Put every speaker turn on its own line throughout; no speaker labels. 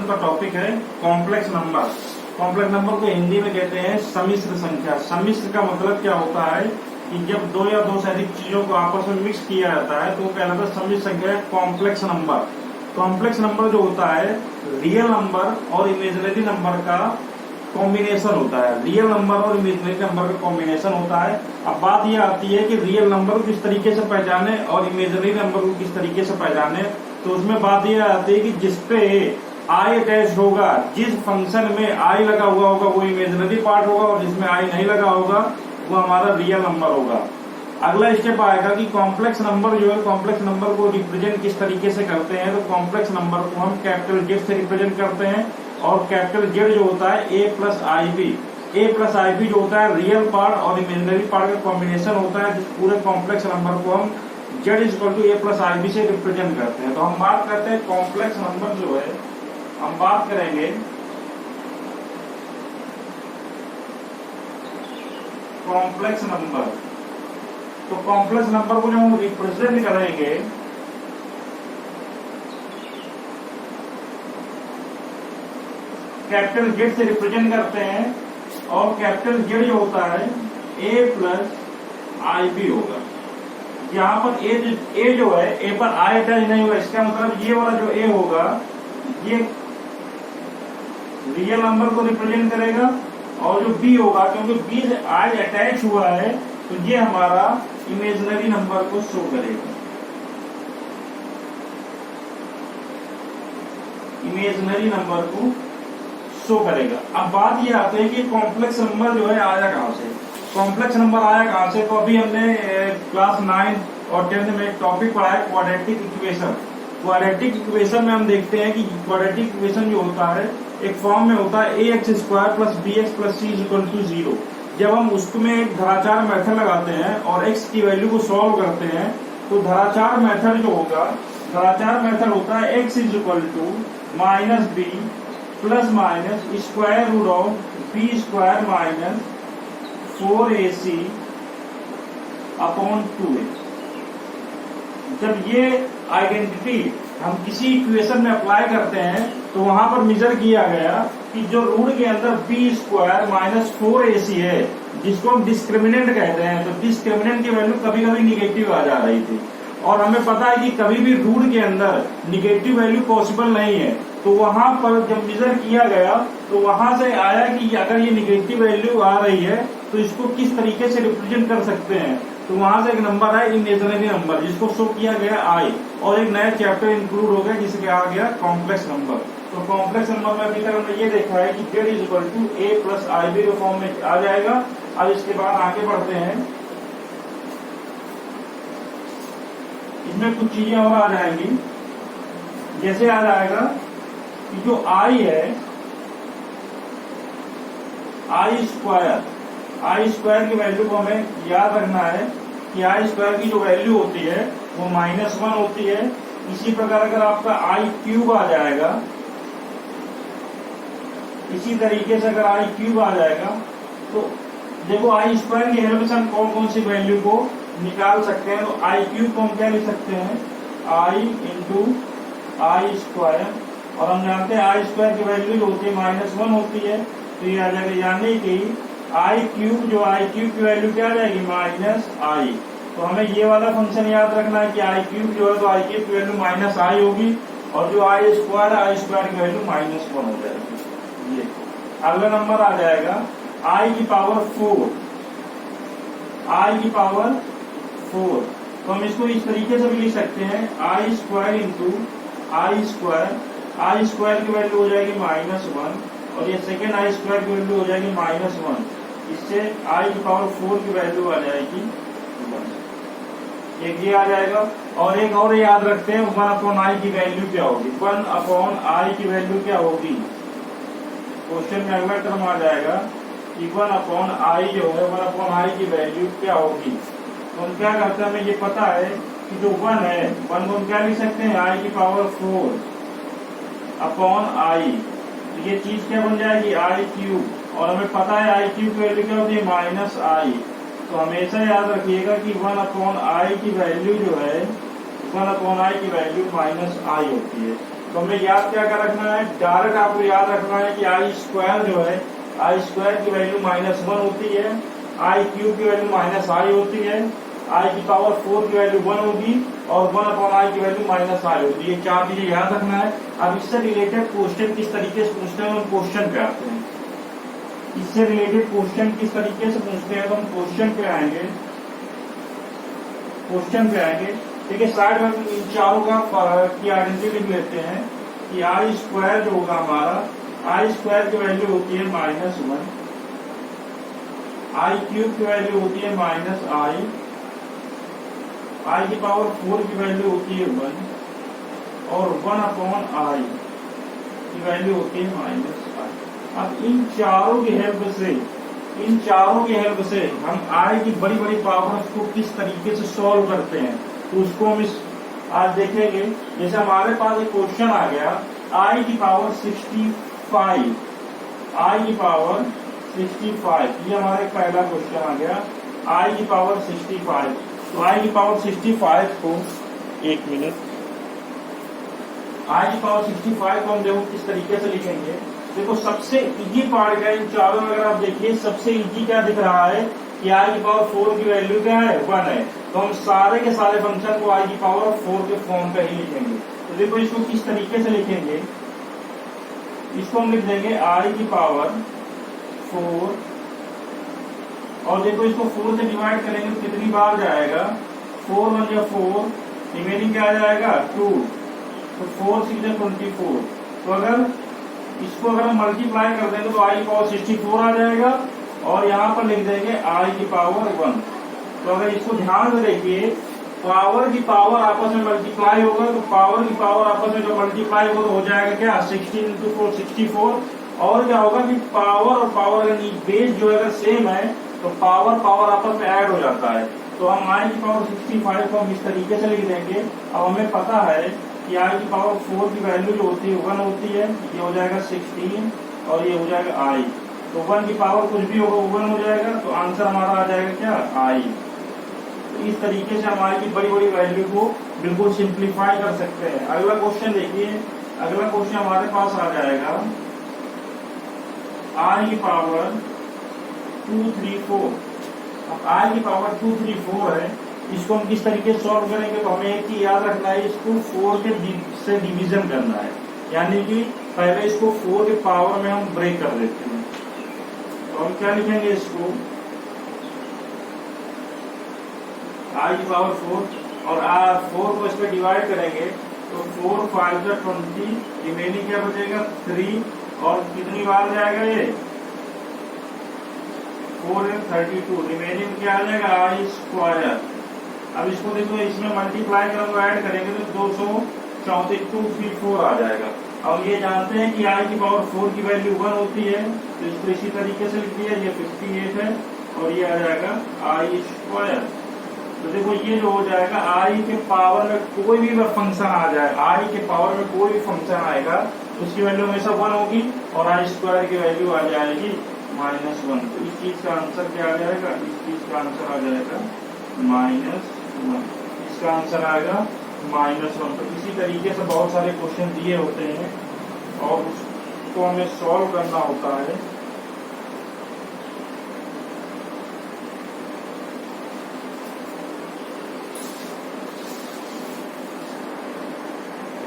Class का topic है complex number. Complex number को हिंदी में कहते हैं सम्मिश्र संख्या। सम्मिश्र का मतलब क्या होता है कि जब दो या दो से अधिक चीजों को आपस में मिक्स किया जाता है तो कहलाता है सम्मिश्र संख्या। कॉम्प्लेक्स नंबर, कॉम्प्लेक्स नंबर जो होता है रियल नंबर और इमेजिनरी नंबर का कॉम्बिनेशन होता है। रियल नंबर और इमेजिनरी नंबर का कॉम्बिनेशन होता है। अब बात यह आती है कि रियल नंबर को किस तरीके से पहचाने और इमेजिनरी नंबर को किस तरीके से पहचाने। तो उसमें बात यह आती है कि जिसपे आई अटैच होगा, जिस फंक्शन में आई लगा हुआ होगा वो इमेजिनरी पार्ट होगा और जिसमें आई नहीं लगा होगा वो हमारा रियल नंबर होगा। अगला स्टेप आएगा कि कॉम्प्लेक्स नंबर जो है, कॉम्प्लेक्स नंबर को रिप्रेजेंट किस तरीके से करते हैं। तो कॉम्प्लेक्स नंबर को हम कैपिटल जेड से रिप्रेजेंट करते हैं और कैपिटल जेड जो होता है A plus I B. A plus I B जो होता है रियल पार्ट और इमेजिनरी पार्ट का कॉम्बिनेशन होता है। जिस पूरे कॉम्प्लेक्स नंबर को हम Z equal to A plus I B से रिप्रेजेंट करते हैं। तो हम बात करते हैं कॉम्प्लेक्स नंबर जो है, हम बात करेंगे कॉम्प्लेक्स नंबर। तो कॉम्प्लेक्स नंबर को जो हम रिप्रेजेंट करेंगे कैपिटल जेड से रिप्रेजेंट करते हैं और कैपिटल जेड जो होता है ए प्लस आई बी होगा। यहाँ पर ए जो है, ए पर आई अटैच नहीं होगा, इसका मतलब ये वाला जो ए होगा ये रियल नंबर को रिप्रेजेंट करेगा और जो बी होगा क्योंकि बी से आई अटैच हुआ है तो ये हमारा इमेजिनरी नंबर को शो करेगा। इमेजिनरी नंबर को शो करेगा। अब बात ये आती है कि कॉम्प्लेक्स नंबर जो है आया कहां से। कॉम्प्लेक्स नंबर आया कहां से, तो अभी हमने क्लास 9 और 10 में एक टॉपिक पढ़ा है क्वाड्रेटिक इक्वेशन। क्वाड्रेटिक इक्वेशन में हम देखते हैं कि क्वाड्रेटिक इक्वेशन जो होता है एक फॉर्म में होता है a x square plus b x plus c equal to 0। जब हम उसमें एक धराचार मेथड लगाते हैं और एक्स की वैल्यू को सॉल्व करते हैं तो धराचार मेथड जो होगा, धराचार मेथड होता है X is equal to minus B plus minus square root of B square minus 4ac upon 2a। जब ये आइडेंटिटी हम किसी इक्वेशन में अप्लाई करते हैं तो वहां पर मेजर किया गया कि जो रूट के अंदर बी स्क्वायर माइनस 4ac है जिसको हम डिस्क्रिमिनेंट कहते हैं, तो डिस्क्रिमिनेंट की वैल्यू कभी कभी निगेटिव आ जा रही थी और हमें पता है कि कभी भी रूट के अंदर निगेटिव वैल्यू पॉसिबल नहीं है। तो वहां पर जब मेजर किया गया तो वहां से आया कि अगर ये निगेटिव वैल्यू आ रही है तो इसको किस तरीके से रिप्रेजेंट कर सकते हैं। तो वहां से एक नंबर है इमेजिनरी नंबर जिसको शो किया गया आई और एक नया चैप्टर इंक्लूड हो गया जिसके आ गया कॉम्प्लेक्स नंबर। तो कॉम्प्लेक्स नंबर में अभी तक हमने ये देखा है कि Z is equal to A plus I B के फॉर्म में आ जाएगा। अब इसके बाद आगे बढ़ते हैं, इसमें कुछ चीजें और आ जाएंगी। जैसे आ जाएगा कि जो आई है आई स्क्वायर की वैल्यू को हमें याद रखना है कि आई स्क्वायर की जो वैल्यू होती है वो -1 होती है। इसी प्रकार अगर आपका आई क्यूब आ जाएगा, इसी तरीके से अगर आई क्यूब आ जाएगा तो देखो आई स्क्वायर की हेल्प से हम कौन कौन सी वैल्यू को निकाल सकते हैं। तो आई क्यूब को हम क्या लिख सकते हैं, आई इंटू आई स्क्वायर, और हम जानते हैं आई स्क्वायर की वैल्यू जो होती है -1 होती है। तो ये आ जाएगा, यानी कि आई क्यूब की वैल्यू क्या आ जाएगी माइनस आई। तो हमें ये वाला फंक्शन याद रखना है कि आई क्यूब जो है तो आई क्यूब की वैल्यू माइनस आई होगी और जो आई स्क्वायर की वैल्यू -1 हो जाएगी। ये अगला नंबर आ जाएगा आई की पावर 4। तो हम इसको इस तरीके से भी लिख सकते हैं आई स्क्वायर इंटू आई स्क्वायर की वैल्यू हो जाएगी -1 और ये सेकेंड आई स्क्वायर की वैल्यू हो जाएगी -1। इससे आई की पावर 4 की वैल्यू आ जाएगी 1। एक ये आ जाएगा और एक और याद रखते हैं 1 अपॉन आई की वैल्यू क्या होगी। 1 अपॉन आई की वैल्यू क्या होगी, क्वेश्चन में अगला टर्म आ जाएगा कि 1 अपॉन आई जो है 1 अपॉन आई की वैल्यू क्या होगी। तो हम क्या करते हैं, हमें ये पता है कि जो 1 है 1 को हम क्या लिख सकते हैं आई की पावर 4 अपॉन आई। तो ये चीज क्या बन जाएगी आई क्यूब, और हमें पता है आई क्यूब की वैल्यू क्या होती है -आई। तो हमेशा याद रखिएगा कि 1 अपॉन आई की वैल्यू जो है 1 अपॉन आई की वैल्यू -आई होती है। तो हमें याद क्या क्या रखना है, डायरेक्ट आपको याद रखना है कि आई स्क्वायर जो है, आई स्क्वायर की वैल्यू -1 होती है, आई क्यूब की वैल्यू -i होती है, आई की पावर 4 की वैल्यू 1 होगी और 1/i की वैल्यू -i होती है। ये चार चीजें याद रखना है। अब इससे रिलेटेड क्वेश्चन किस तरीके से पूछते हैं, हम क्वेश्चन पे आते हैं। इससे रिलेटेड क्वेश्चन किस तरीके से पूछते हैं, तो हम क्वेश्चन पे आएंगे। ठीक है, साइड में इन चारों की आइडेंटिटी लिख लेते हैं कि आई स्क्वायर जो होगा हमारा, आई स्क्वायर की वैल्यू होती है -1, आई क्यूब की वैल्यू होती है -i, आई की पावर 4 की वैल्यू होती है 1 और 1/i की वैल्यू होती है -i। अब इन चारों की हेल्प से हम आई की बड़ी बड़ी पावर्स को किस तरीके से सॉल्व करते हैं, तो उसको हम आज देखेंगे। जैसे हमारे पास एक क्वेश्चन आ गया, आई की पावर 65, आई की पावर 65, ये हमारा एक पहला क्वेश्चन आ गया, आई की पावर 65। तो आई की पावर 65 को, एक मिनट, आई की पावर 65 को हम देखो किस तरीके से लिखेंगे। देखो सबसे इजी पार्ट क्या है, इन चारों में अगर आप देखिए सबसे इजी क्या दिख रहा है कि आई की पावर 4 की वैल्यू क्या है, 1 है। तो हम सारे के सारे फंक्शन को आई की पावर 4 के फॉर्म पे ही लिखेंगे। तो देखो इसको किस तरीके से लिखेंगे, इसको हम लिख देंगे आई की पावर 4 और देखो इसको 4 से डिवाइड करेंगे तो कितनी बार जाएगा, 4 1 या 4, रिमेनिंग क्या आ जाएगा 2, तो 4 6 या 24। तो अगर इसको अगर हम मल्टीप्लाई कर देंगे तो आई की पावर 64 आ जाएगा और यहाँ पर लिख देंगे आई की पावर 1। तो अगर इसको ध्यान से देखिए, पावर की पावर आपस में मल्टीप्लाई होगा तो पावर की पावर आपस में जो मल्टीप्लाई होगा तो हो जाएगा क्या 16 × 4 64। और क्या होगा कि पावर और पावर का बेस जो अगर सेम है तो पावर आपस में ऐड हो जाता है। तो हम आई की पावर 65 को हम इस तरीके से लिख देंगे। अब हमें पता है कि आई की पावर 4 की वैल्यू जो होती है 1 होती है, ये हो जाएगा 16 और ये हो जाएगा आई। तो 1 की पावर कुछ भी होगा 1 हो जाएगा, तो आंसर हमारा आ जाएगा क्या आई। तो इस तरीके से हम आई की बड़ी बड़ी वैल्यू को बिल्कुल सिंप्लीफाई कर सकते हैं। अगला क्वेश्चन देखिए, अगला क्वेश्चन हमारे पास आ जाएगा आई की पावर 234। अब आई की पावर 234 है, इसको हम किस तरीके से सॉल्व करेंगे, तो हमें एक चीज याद रखना है, इसको 4 से डिवीजन करना है, यानी कि पहले इसको 4 के पावर में हम ब्रेक कर देते हैं। तो हम क्या लिखेंगे, इसको आई की पावर 4 और 4 को इस पर डिवाइड करेंगे तो 4 5 20, रिमेनिंग क्या बचेगा 3 और कितनी बार जाएगा ये 4 and 32, रिमेनिंग क्या आ जाएगा आई स्क्वायर। अब इसको देखो इसमें मल्टीप्लाई करेंगे ऐड करेंगे तो 234 234 आ जाएगा। अब ये जानते हैं कि आई की पावर 4 की वैल्यू 1 होती है, तो इसको इसी तरीके से लिख दिया, ये 58 है और ये आ जाएगा आई स्क्वायर। तो देखो ये जो हो जाएगा आई के पावर में कोई भी फंक्शन आ जाए, आई के पावर में कोई भी फंक्शन आएगा उसकी वैल्यू हमेशा 1 होगी और आई स्क्वायर की वैल्यू आ जाएगी -1। तो इस चीज का आंसर क्या आ जाएगा, इस चीज का आंसर आ जाएगा -1, इसका आंसर आएगा -1। तो इसी तरीके से बहुत सारे क्वेश्चन दिए होते हैं और उसको हमें सॉल्व करना होता है।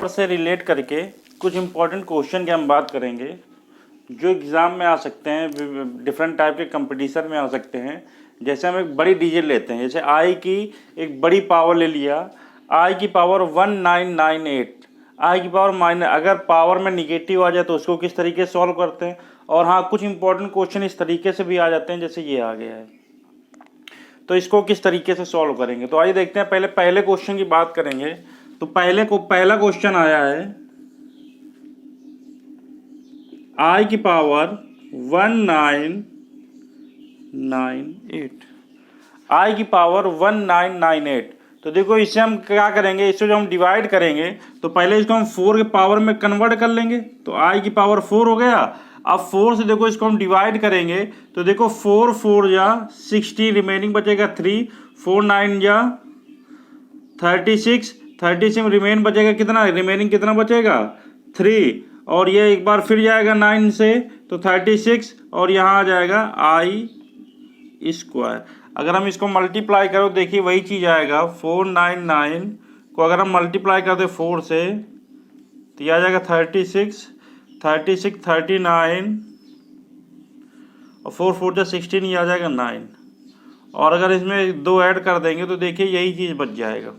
से रिलेट करके कुछ इंपॉर्टेंट क्वेश्चन की हम बात करेंगे जो एग्जाम में आ सकते हैं, डिफरेंट टाइप के कंपटीशन में आ सकते हैं। जैसे हम एक बड़ी डिजिट लेते हैं, जैसे आई की एक बड़ी पावर ले लिया, आई की पावर 1998, आई की पावर माइनस, अगर पावर में निगेटिव आ जाए तो उसको किस तरीके से सॉल्व करते हैं। और हाँ, कुछ इंपॉर्टेंट क्वेश्चन इस तरीके से भी आ जाते हैं, जैसे ये आ गया है, तो इसको किस तरीके से सॉल्व करेंगे। तो आइए देखते हैं, पहले क्वेश्चन की बात करेंगे। तो पहला क्वेश्चन आया है आई की पावर 1998, आई की पावर 1998। तो देखो इससे हम क्या करेंगे, इससे जो हम डिवाइड करेंगे तो पहले इसको हम 4 के पावर में कन्वर्ट कर लेंगे, तो आई की पावर 4 हो गया। अब 4 से देखो इसको हम डिवाइड करेंगे तो देखो 4 4 जा 60, रिमेनिंग बचेगा 3, 4 9 जा 36 में रिमेन बचेगा कितना, रिमेनिंग कितना बचेगा 3 और ये एक बार फिर जाएगा 9 से तो 36 और यहाँ आ जाएगा i²। अगर हम इसको मल्टीप्लाई करो देखिए वही चीज़ आएगा 499 को अगर हम मल्टीप्लाई कर दे 4 से तो ये आ जाएगा 36 39 और 4 4 जा 16 ये आ जाएगा 9 और अगर इसमें 2 ऐड कर देंगे तो देखिए यही चीज़ बच जाएगा,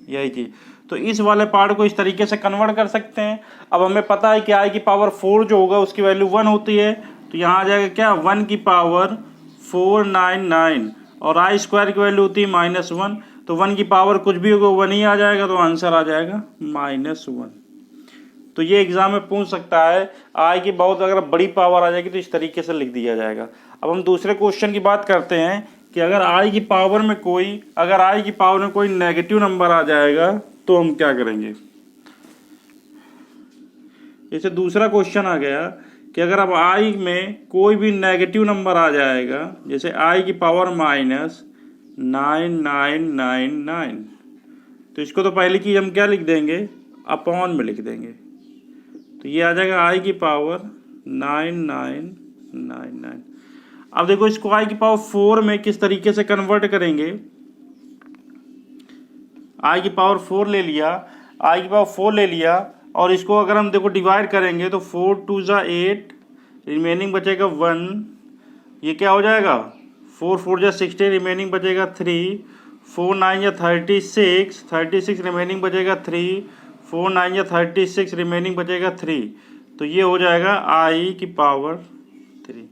यही चीज़। तो इस वाले पार्ट को इस तरीके से कन्वर्ट कर सकते हैं। अब हमें पता है कि i की पावर 4 जो होगा उसकी वैल्यू 1 होती है, तो यहाँ आ जाएगा क्या 1 की पावर 499 और i² की वैल्यू होती है -1, तो 1 की पावर कुछ भी होगा 1 ही आ जाएगा, तो आंसर आ जाएगा -1। तो ये एग्जाम में पूछ सकता है i की बहुत अगर बड़ी पावर आ जाएगी तो इस तरीके से लिख दिया जाएगा। अब हम दूसरे क्वेश्चन की बात करते हैं कि अगर i की पावर में कोई नेगेटिव नंबर आ जाएगा तो हम क्या करेंगे। जैसे दूसरा क्वेश्चन आ गया कि अगर अब i में कोई भी नेगेटिव नंबर आ जाएगा, जैसे i की पावर -9999, तो इसको तो पहली चीज़ हम क्या लिख देंगे, अपॉन में लिख देंगे, तो ये आ जाएगा i की पावर 9999। अब देखो इसको i की पावर 4 में किस तरीके से कन्वर्ट करेंगे। i की पावर 4 ले लिया और इसको अगर हम देखो डिवाइड करेंगे तो 4 2 जा 8, रिमेनिंग बचेगा 1, ये क्या हो जाएगा 4 4 जा 16, रिमेनिंग बचेगा 3, 4 9 जा 36, रिमेनिंग बचेगा 3, 4 9 जा 36, रिमेनिंग बचेगा 3, तो ये हो जाएगा i की पावर 3।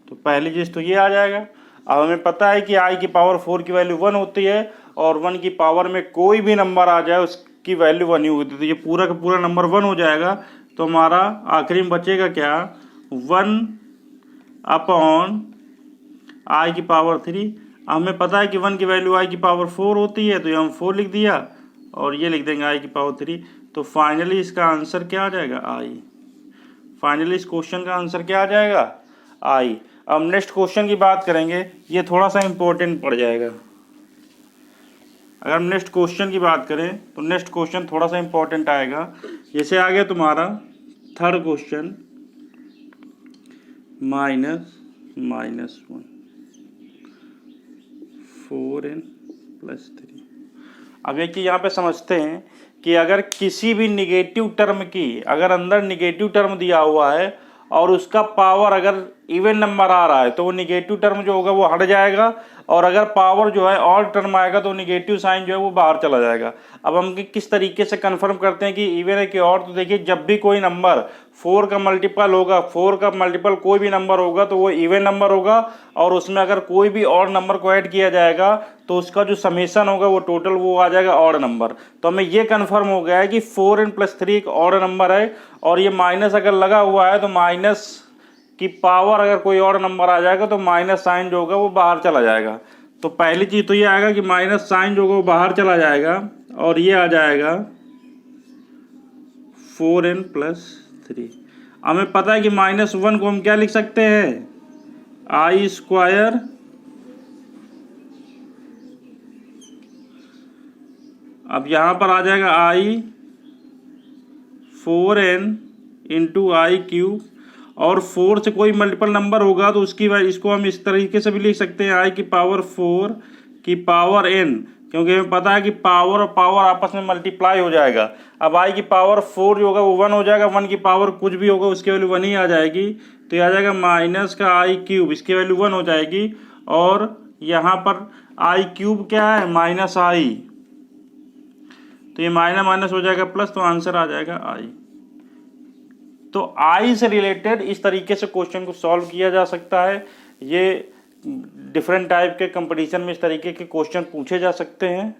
तो पहली चीज़ तो ये आ जाएगा। अब हमें पता है कि i की पावर 4 की वैल्यू 1 होती है और 1 की पावर में कोई भी नंबर आ जाए उसकी वैल्यू 1 ही होती है, तो ये पूरा का पूरा नंबर 1 हो जाएगा। तो हमारा आखिरी में बचेगा क्या 1/i की पावर 3। हमें पता है कि 1 की वैल्यू i की पावर 4 होती है, तो ये हम 4 लिख दिया और ये लिख देंगे i की पावर 3। तो फाइनली इसका आंसर क्या आ जाएगा i। फाइनली इस क्वेश्चन का आंसर क्या आ जाएगा i। अब नेक्स्ट क्वेश्चन की बात करेंगे, ये थोड़ा सा इम्पोर्टेंट पड़ जाएगा। अगर हम नेक्स्ट क्वेश्चन की बात करें तो नेक्स्ट क्वेश्चन थोड़ा सा इम्पोर्टेंट आएगा। जैसे आ गया तुम्हारा थर्ड क्वेश्चन -1 4n + 3। अब एक चीज़ यहाँ पे समझते हैं कि अगर किसी भी निगेटिव टर्म की अगर अंदर निगेटिव टर्म दिया हुआ है और उसका पावर अगर इवन नंबर आ रहा है तो वो निगेटिव टर्म जो होगा वो हट जाएगा, और अगर पावर जो है ऑड टर्म आएगा तो निगेटिव साइन जो है वो बाहर चला जाएगा। अब हम किस तरीके से कंफर्म करते हैं कि इवन है कि ऑड, तो देखिए जब भी कोई नंबर 4 का मल्टीपल होगा, 4 का मल्टीपल कोई भी नंबर होगा तो वो इवन नंबर होगा, और उसमें अगर कोई भी ऑड नंबर को ऐड किया जाएगा तो उसका जो समेशन होगा वो टोटल वो आ जाएगा ऑड नंबर। तो हमें ये कंफर्म हो गया है कि 4n + 3 एक ऑड नंबर है, और ये माइनस अगर लगा हुआ है तो माइनस की पावर अगर कोई और नंबर आ जाएगा तो माइनस साइन जो होगा वो बाहर चला जाएगा। तो पहली चीज़ तो ये आएगा कि माइनस साइन जो होगा वो बाहर चला जाएगा, और ये आ जाएगा 4n + 3। हमें पता है कि -1 को हम क्या लिख सकते हैं i²। अब यहाँ पर आ जाएगा i 4n × i³, और 4 से कोई मल्टीपल नंबर होगा तो उसकी इसको हम इस तरीके से भी लिख सकते हैं i की पावर 4 की पावर n, क्योंकि हमें पता है कि पावर और पावर आपस में मल्टीप्लाई हो जाएगा। अब i की पावर 4 जो होगा वो 1 हो जाएगा, 1 की पावर कुछ भी होगा उसकी वैल्यू 1 ही आ जाएगी, तो ये आ जाएगा -i³, इसकी वैल्यू 1 हो जाएगी, और यहाँ पर i³ क्या है -i, तो ये माइनस हो जाएगा प्लस, तो आंसर आ जाएगा i। तो i से रिलेटेड इस तरीके से क्वेश्चन को सॉल्व किया जा सकता है। ये डिफरेंट टाइप के कंपटीशन में इस तरीके के क्वेश्चन पूछे जा सकते हैं।